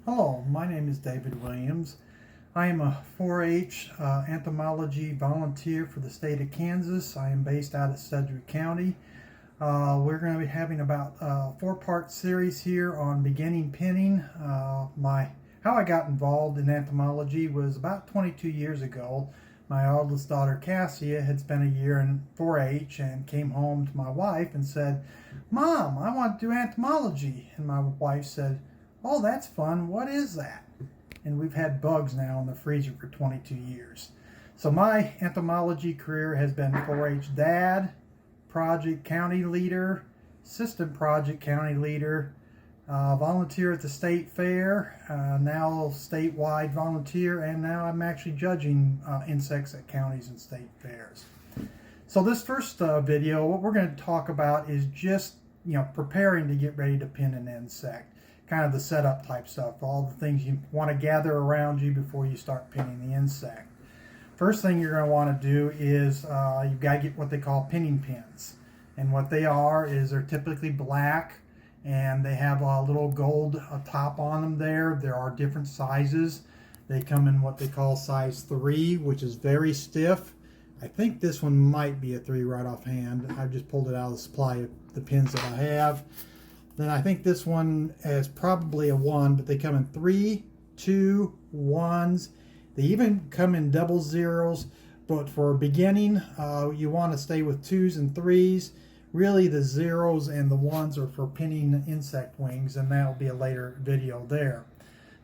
Hello, my name is David Williams. I am a 4-H entomology volunteer for the state of Kansas. I am based out of Sedgwick County. We're going to be having about a 4-part series here on beginning pinning. How I got involved in entomology was about 22 years ago. My oldest daughter Cassia had spent a year in 4-H and came home to my wife and said, "Mom, I want to do entomology." And my wife said, "Oh, that's fun. What is that?" And we've had bugs now in the freezer for 22 years. So my entomology career has been 4-H dad, project county leader, assistant project county leader, volunteer at the state fair, now statewide volunteer, and now I'm actually judging insects at counties and state fairs. So this first video, what we're going to talk about is just preparing to get ready to pin an insect. Kind of the setup type stuff, all the things you want to gather around you before you start pinning the insect. First thing you're going to want to do is you've got to get what they call pinning pins. And what they are is they're typically black and they have a little gold top on them there. There are different sizes. They come in what they call size 3, which is very stiff. I think this one might be a 3 right offhand. I've just pulled it out of the supply of the pins that I have. Then I think this one is probably a 1, but they come in 3, 2, 1s. They even come in double zeros, but for beginning, you want to stay with 2s and 3s. Really, the 0s and the 1s are for pinning insect wings, and that'll be a later video there.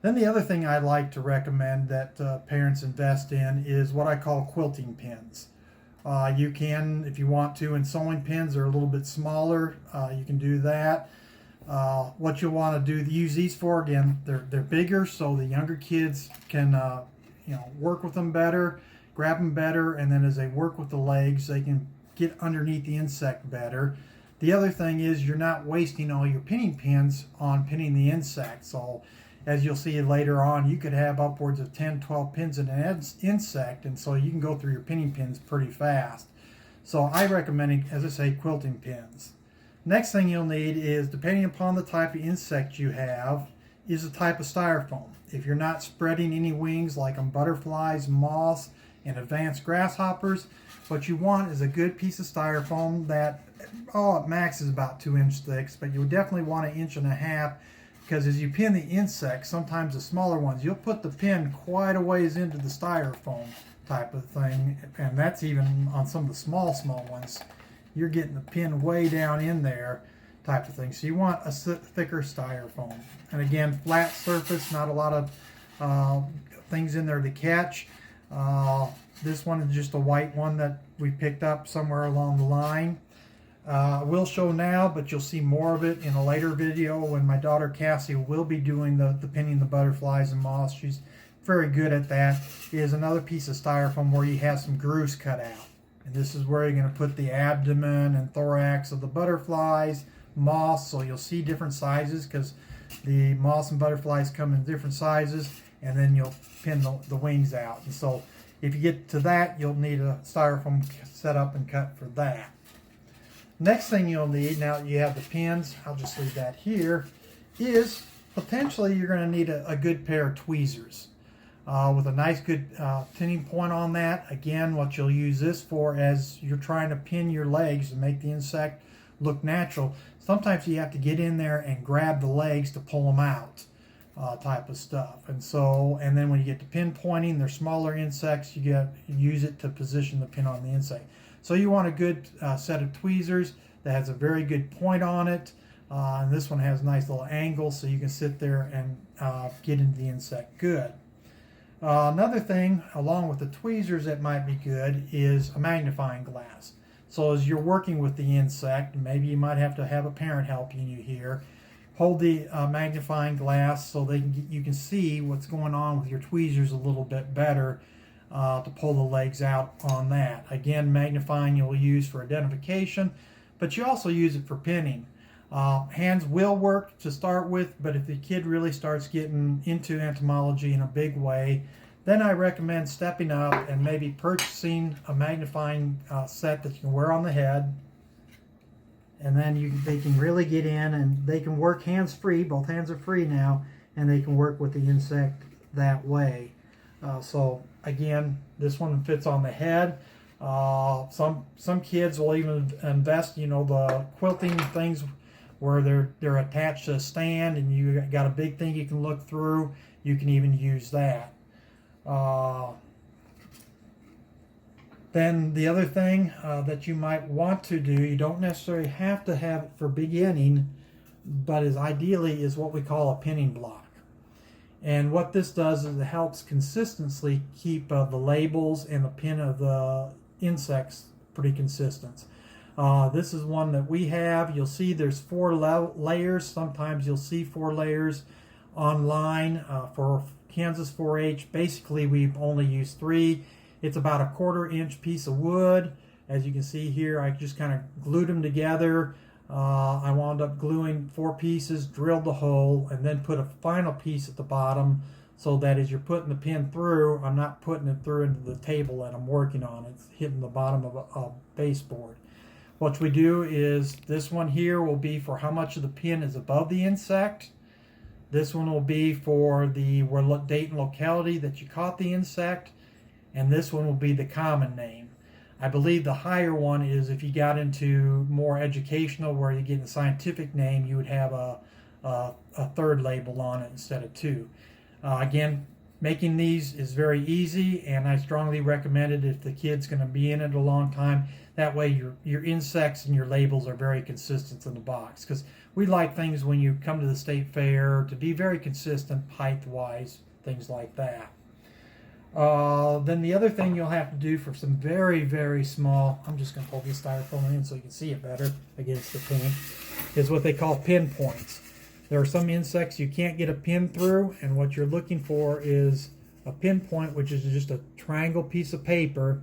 Then the other thing I like to recommend that parents invest in is what I call quilting pins. You can, if you want to, and sewing pins are a little bit smaller. You can do that. What you'll want to do, use these for, again, they're bigger, so the younger kids can work with them better, grab them better, and then as they work with the legs, they can get underneath the insect better. The other thing is you're not wasting all your pinning pins on pinning the insect. So as you'll see later on, you could have upwards of 10, 12 pins in an insect, and so you can go through your pinning pins pretty fast. So I recommend, as I say, quilting pins. Next thing you'll need is, depending upon the type of insect you have, is a type of styrofoam. If you're not spreading any wings like on butterflies, moths, and advanced grasshoppers, what you want is a good piece of styrofoam that, at max is about 2-inch thick, but you would definitely want 1.5 inches, because as you pin the insect, sometimes the smaller ones, you'll put the pin quite a ways into the styrofoam type of thing, and that's even on some of the small ones. You're getting the pin way down in there type of thing. So you want a thicker styrofoam. And again, flat surface, not a lot of things in there to catch. This one is just a white one that we picked up somewhere along the line. I will show now, but you'll see more of it in a later video when my daughter Cassie will be doing the pinning the butterflies and moths. She's very good at that. Is another piece of styrofoam where you have some grooves cut out. And this is where you're going to put the abdomen and thorax of the butterflies, moths, so you'll see different sizes because the moths and butterflies come in different sizes, and then you'll pin the wings out. And so if you get to that, you'll need a styrofoam set up and cut for that. Next thing you'll need, now that you have the pins, I'll just leave that here, is potentially you're going to need a good pair of tweezers. With a nice good pinning point on that. Again, what you'll use this for as you're trying to pin your legs and make the insect look natural. Sometimes you have to get in there and grab the legs to pull them out, type of stuff. And then when you get to pinpointing, they're smaller insects, you use it to position the pin on the insect. So you want a good set of tweezers that has a very good point on it. And this one has a nice little angle so you can sit there and get into the insect good. Another thing, along with the tweezers that might be good, is a magnifying glass. So as you're working with the insect, maybe you might have to have a parent helping you here, hold the magnifying glass so you can see what's going on with your tweezers a little bit better to pull the legs out on that. Again, magnifying you'll use for identification, but you also use it for pinning. Hands will work to start with, but if the kid really starts getting into entomology in a big way, then I recommend stepping up and maybe purchasing a magnifying set that you can wear on the head. And then they can really get in and they can work hands-free. Both hands are free now. and they can work with the insect that way. So again, this one fits on the head. Some kids will even invest, the quilting things where they're attached to a stand, and you got a big thing you can look through. You can even use that. Then the other thing that you might want to do, you don't necessarily have to have it for beginning, but ideally is what we call a pinning block. And what this does is it helps consistently keep the labels and the pin of the insects pretty consistent. This is one that we have. You'll see there's 4 layers. Sometimes you'll see 4 layers online. For Kansas 4-H, basically we've only used 3. It's about a 1/4 inch piece of wood. As you can see here, I just kind of glued them together. I wound up gluing 4 pieces, drilled the hole, and then put a final piece at the bottom so that as you're putting the pin through, I'm not putting it through into the table that I'm working on. It's hitting the bottom of a baseboard. What we do is this one here will be for how much of the pin is above the insect. This one will be for the date and locality that you caught the insect. And this one will be the common name. I believe the higher one is if you got into more educational, where you get the scientific name, you would have a 3rd label on it instead of 2. Again, making these is very easy, and I strongly recommend it if the kid's going to be in it a long time. That way your insects and your labels are very consistent in the box, because we like things when you come to the state fair to be very consistent height-wise, things like that. Then the other thing you'll have to do for some very, very small, I'm just going to pull this styrofoam in so you can see it better against the paint, is what they call pin points. There are some insects you can't get a pin through, and what you're looking for is a pin point, which is just a triangle piece of paper.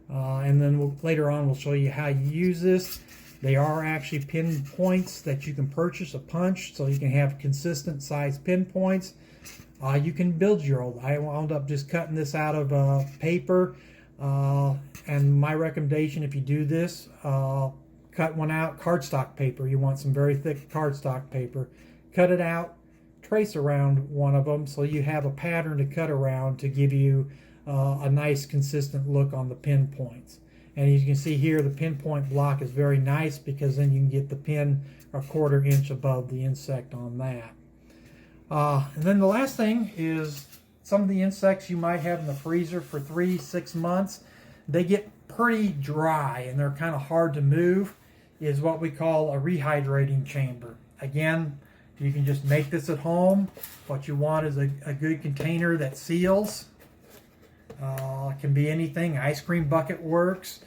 And then later on we'll show you how you use this. They are actually pin points that you can purchase, a punch, so you can have consistent size pin points. You can build your own. I wound up just cutting this out of paper, and my recommendation, if you do this, cut one out, cardstock paper. You want some very thick cardstock paper. Cut it out, trace around one of them so you have a pattern to cut around to give you a nice consistent look on the pin points. And as you can see here, the pinpoint block is very nice because then you can get the pin a 1/4 inch above the insect on that. And then the last thing is some of the insects you might have in the freezer for 3-6 months, they get pretty dry and they're kind of hard to move, is what we call a rehydrating chamber. Again, you can just make this at home. What you want is a good container that seals. It can be anything. Ice cream bucket works.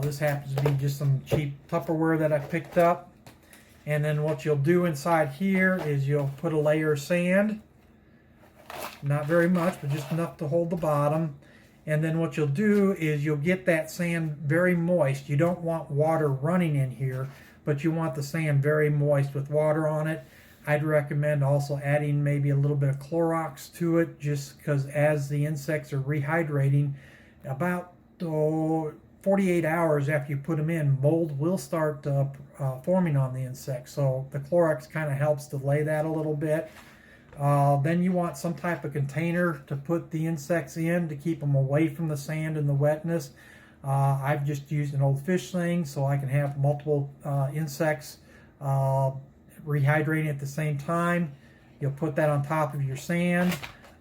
This happens to be just some cheap Tupperware that I picked up. And then what you'll do inside here is you'll put a layer of sand. Not very much, but just enough to hold the bottom. And then what you'll do is you'll get that sand very moist. You don't want water running in here, but you want the sand very moist with water on it. I'd recommend also adding maybe a little bit of Clorox to it, just because as the insects are rehydrating, about 48 hours after you put them in, mold will start forming on the insects. So the Clorox kind of helps delay that a little bit. Then you want some type of container to put the insects in to keep them away from the sand and the wetness. I've just used an old fish thing so I can have multiple insects rehydrating at the same time. You'll put that on top of your sand.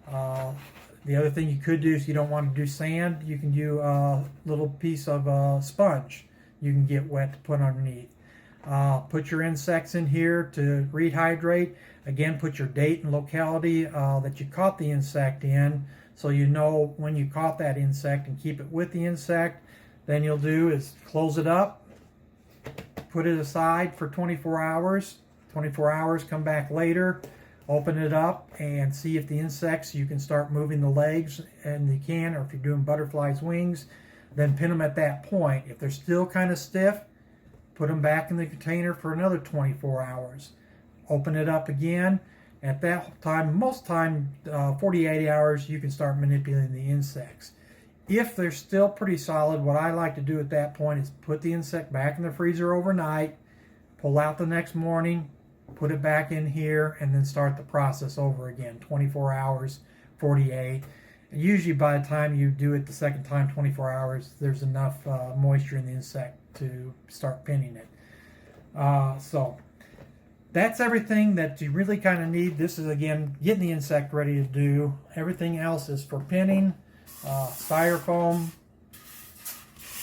The other thing you could do, if you don't want to do sand, you can do a little piece of sponge you can get wet to put underneath. Put your insects in here to rehydrate. Again, put your date and locality that you caught the insect in, so you know when you caught that insect, and keep it with the insect. Then you'll do is close it up, put it aside for 24 hours. 24 hours, come back later, open it up and see if the insects, you can start moving the legs, and you can, or if you're doing butterflies' wings, then pin them at that point. If they're still kind of stiff, put them back in the container for another 24 hours. Open it up again. At that time, most time, 48 hours, you can start manipulating the insects. If they're still pretty solid, what I like to do at that point is put the insect back in the freezer overnight, pull out the next morning, put it back in here, and then start the process over again. 24 hours, 48. And usually by the time you do it the second time, 24 hours, there's enough moisture in the insect to start pinning it. So that's everything that you really kind of need. This is, again, getting the insect ready to do. Everything else is for pinning. Styrofoam,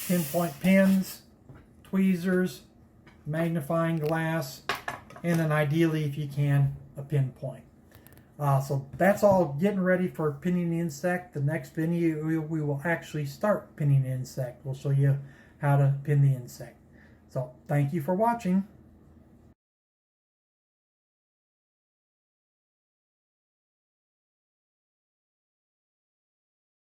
pinpoint pins, tweezers, magnifying glass, and then ideally, if you can, a pinpoint. So that's all getting ready for pinning the insect. The next video, we will actually start pinning the insect. We'll show you how to pin the insect. So thank you for watching.